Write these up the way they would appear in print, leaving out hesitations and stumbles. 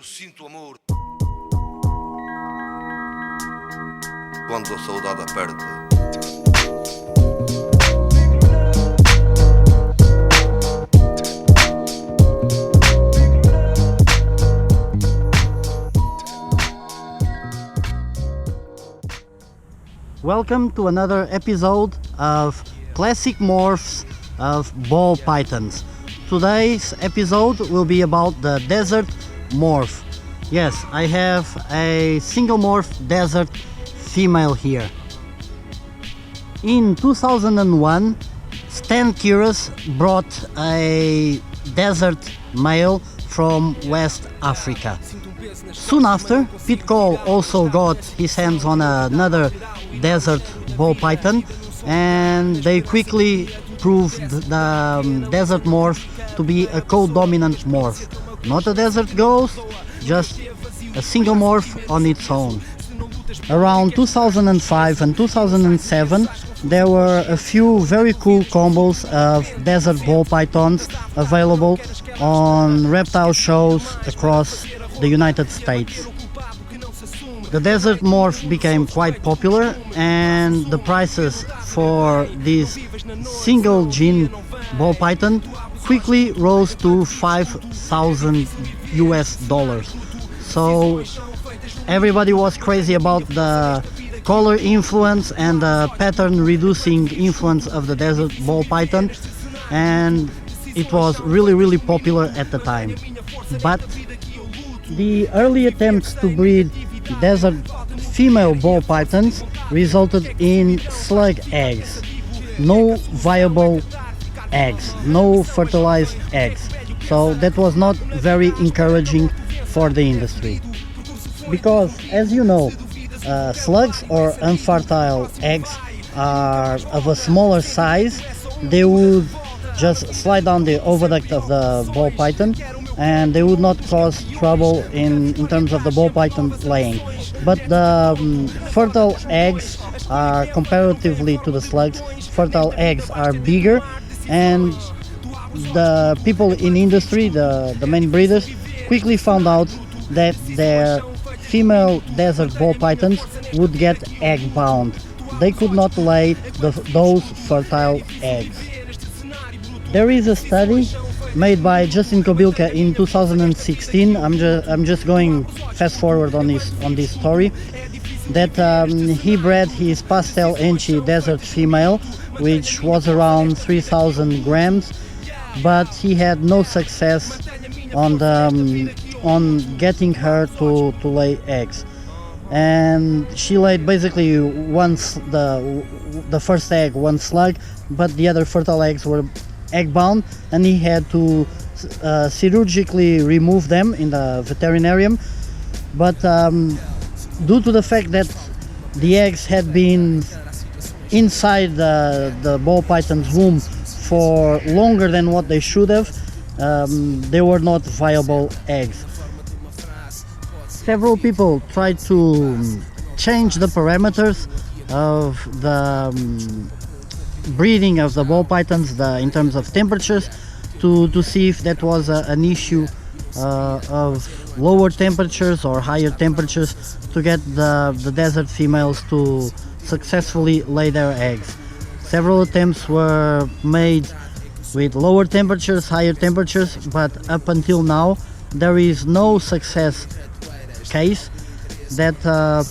sinto amor quando a saudade aperta. Welcome to another episode of Classic Morphs of ball pythons. Today's episode will be about the desert morph. Yes, I have a single morph desert female here. In 2001, Stan Kiras brought a desert male from West Africa. Soon after, Pete Cole also got his hands on another desert ball python, and they quickly proved the desert morph to be a co-dominant morph. Not a desert ghost, just a single morph on its own. Around 2005 and 2007, there were a few very cool combos of desert ball pythons available on reptile shows across the United States. The desert morph became quite popular, and the prices for this single gene ball python quickly rose to $5,000 US. So everybody was crazy about the color influence and the pattern reducing influence of the desert ball python, and it was really popular at the time. But the early attempts to breed desert female ball pythons resulted in slug eggs. No viable eggs, no fertilized eggs. So that was not very encouraging for the industry. Because, as you know, slugs or unfertile eggs are of a smaller size. They would just slide down the oviduct of the ball python, and they would not cause trouble in terms of the ball python laying. But the fertile eggs are, comparatively to the slugs, fertile eggs are bigger, and the people in industry, the main breeders, quickly found out that their female desert ball pythons would get egg bound. They could not lay those fertile eggs. There is a study made by Justin Kobilka in 2016. I'm just going fast forward on this story. That he bred his pastel enchi desert female, which was around 3,000 grams, but he had no success on getting her to lay eggs. And she laid basically the first egg, one slug, but the other fertile eggs were egg bound, and he had to chirurgically remove them in the veterinarium. But due to the fact that the eggs had been inside the ball python's womb for longer than what they should have, they were not viable eggs. Several people tried to change the parameters of the breeding of the ball pythons in terms of temperatures to see if that was an issue of lower temperatures or higher temperatures to get the desert females to successfully lay their eggs. Several attempts were made with lower temperatures, higher temperatures, but up until now there is no success case that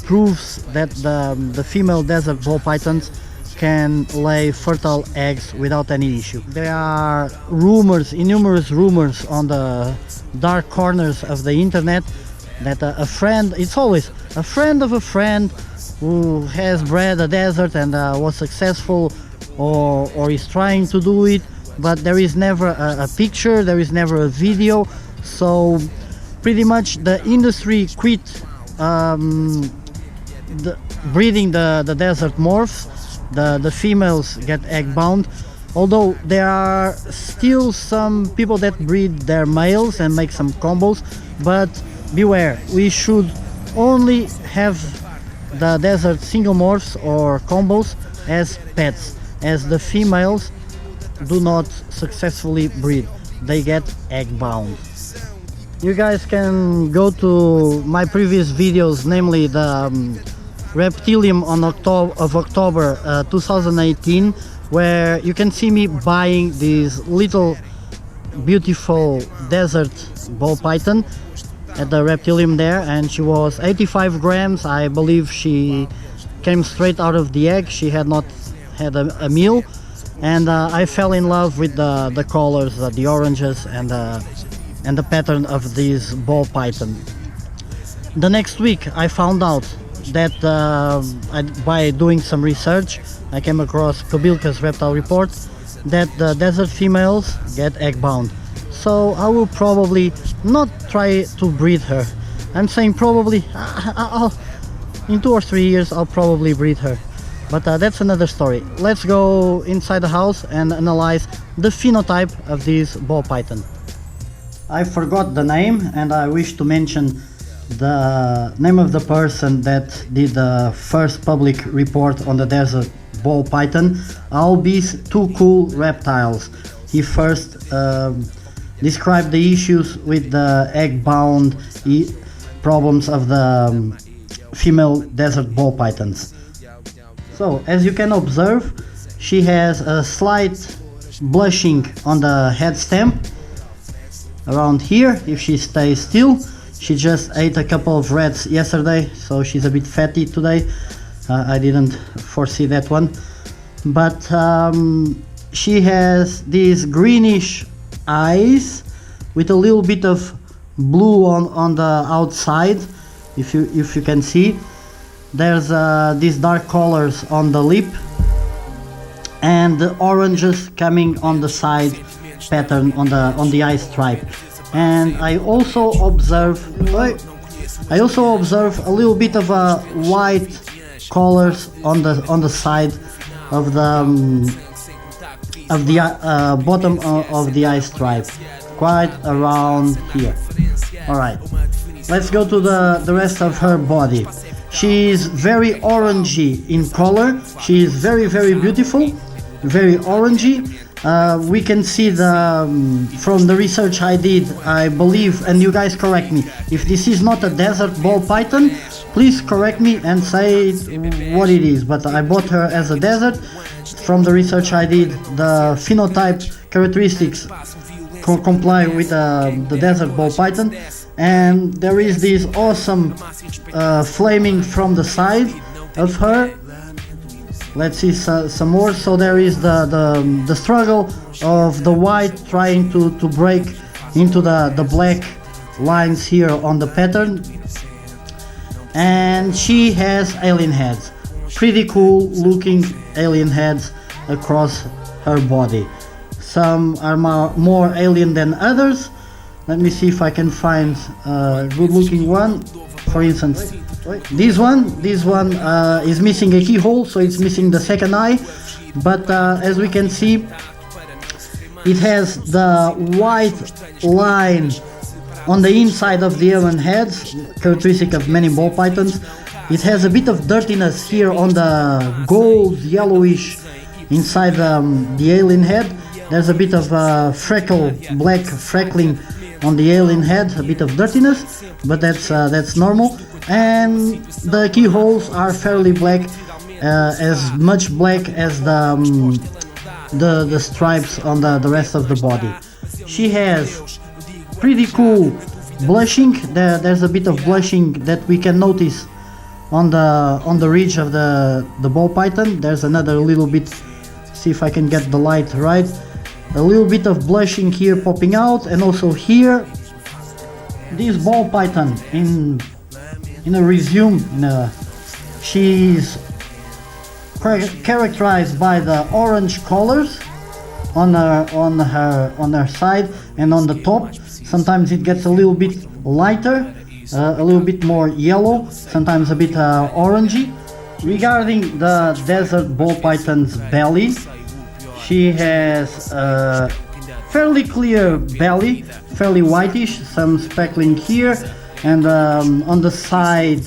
proves that the female desert ball pythons can lay fertile eggs without any issue. There are rumors, innumerous rumors on the dark corners of the internet that a friend, it's always a friend of a friend who has bred a desert and was successful or is trying to do it, but there is never a picture, there is never a video. So pretty much the industry quit breeding the desert morphs. The females get egg bound, although there are still some people that breed their males and make some combos, but beware, we should only have the desert single morphs or combos as pets, as the females do not successfully breed, they get egg bound. You guys can go to my previous videos, namely the Reptilium on October 2018, where you can see me buying this little beautiful desert ball python at the Reptilium there, and she was 85 grams. I believe she came straight out of the egg. She had not had a meal, and I fell in love with the colors, the oranges, and the pattern of this ball python. The next week I found out that by doing some research I came across Kobilka's reptile report that the desert females get egg bound. So I will probably not try to breed her. I'm saying probably, in 2 or 3 years I'll probably breed her. But that's another story. Let's go inside the house and analyze the phenotype of this ball python. I forgot the name, and I wish to mention the name of the person that did the first public report on the desert ball python, Albie's Too Cool Reptiles. He first described the issues with the egg-bound problems of the female desert ball pythons. So, as you can observe, she has a slight blushing on the head stem around here. If she stays still, she just ate a couple of rats yesterday, so she's a bit fatty today. I didn't foresee that one, but she has these greenish eyes with a little bit of blue on the outside. If you can see, there's these dark colors on the lip and the oranges coming on the side pattern on the eye stripe. And I also observe a little bit of a white colors on the side of the bottom of the eye stripe, quite around here. All right, let's go to the rest of her body. She is very orangey in color. She is very, very beautiful, very orangey. We can see from the research I did, I believe, and you guys correct me, if this is not a desert ball python, please correct me and say what it is, but I bought her as a desert. From the research I did, the phenotype characteristics comply with the desert ball python, and there is this awesome flaming from the side of her. Let's see some more. So there is the struggle of the white trying to break into the black lines here on the pattern, and she has alien heads, pretty cool looking alien heads across her body. Some are more alien than others. Let me see if I can find a good looking one. For instance, this one is missing a keyhole, so it's missing the second eye, but as we can see, it has the white line on the inside of the alien heads, characteristic of many ball pythons. It has a bit of dirtiness here on the gold yellowish inside the alien head. There's a bit of black freckling on the alien head, a bit of dirtiness, but that's normal. And the keyholes are fairly black, as much black as the stripes on the rest of the body. She has pretty cool blushing. There's a bit of blushing that we can notice on the ridge of the ball python. There's another little bit. See if I can get the light right. A little bit of blushing here popping out, and also here. This ball python in a resume, she's characterized by the orange colors on her side and on the top. Sometimes it gets a little bit lighter, a little bit more yellow, sometimes a bit orangey. Regarding the desert ball python's belly, she has a fairly clear belly, fairly whitish, some speckling here, and on the side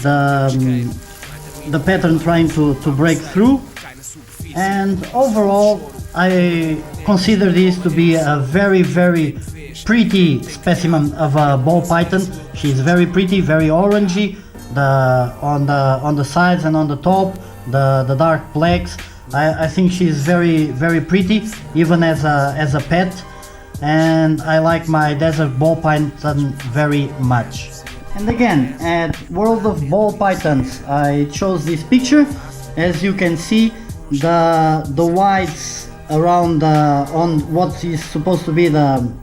the pattern trying to break through. And overall I consider this to be a very, very pretty specimen of a ball python. She's very pretty, very orangey. On the sides and on the top, the dark blacks. I think she's very pretty, even as a pet. And I like my desert ball python very much. And again, at World of Ball Pythons, I chose this picture. As you can see, the whites around on what is supposed to be the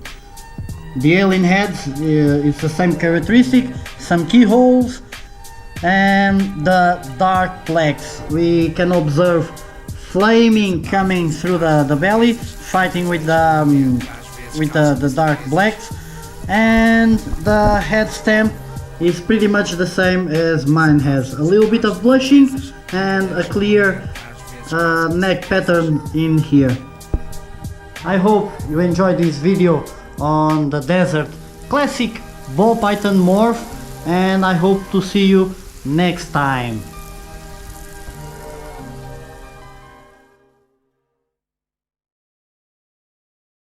alien heads, it's the same characteristic, some keyholes, and the dark blacks. We can observe flaming coming through the belly, fighting with the dark blacks, and the head stamp is pretty much the same as mine has. A little bit of blushing and a clear neck pattern in here. I hope you enjoyed this video on the desert classic ball python morph, and I hope to see you next time.